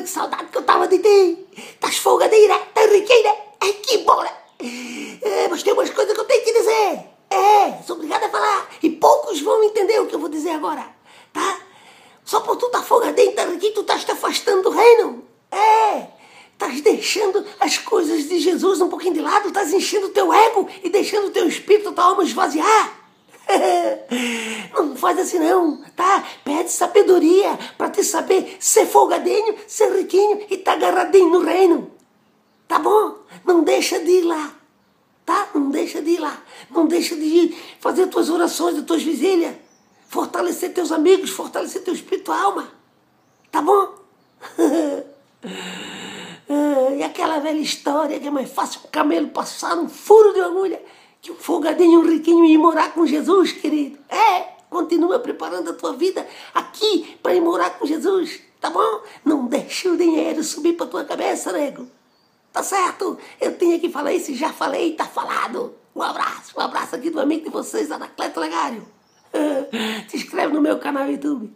Que saudade que eu tava de ti. Estás folgadinho, né? Estás riquinho, né? Ai, que bom, né? Mas tem umas coisas que eu tenho que dizer. Sou obrigado a falar. E poucos vão entender o que eu vou dizer agora, tá? Só por tu estar folgadinho, tá riquinho, tu estás te afastando do reino. Estás deixando as coisas de Jesus um pouquinho de lado, estás enchendo o teu ego e deixando o teu espírito, tua alma esvaziar. Não faz assim não, tá? Pede sabedoria para te saber ser folgadinho, ser riquinho e tá agarradinho no reino. Tá bom? Não deixa de ir lá, tá? Não deixa de ir lá. Não deixa de ir fazer tuas orações, as tuas vigílias. Fortalecer teus amigos, fortalecer teu espírito, tua alma. Tá bom? E aquela velha história que é mais fácil um camelo passar um furo de agulha que um folgadinho e um riquinho ir morar com Jesus, querido. Continua preparando a tua vida aqui para ir morar com Jesus, tá bom? Não deixe o dinheiro subir para tua cabeça, nego. Tá certo? Eu tinha que falar isso, já falei, tá falado. Um abraço aqui do amigo de vocês, Anacleto Legário. Se inscreve no meu canal no YouTube.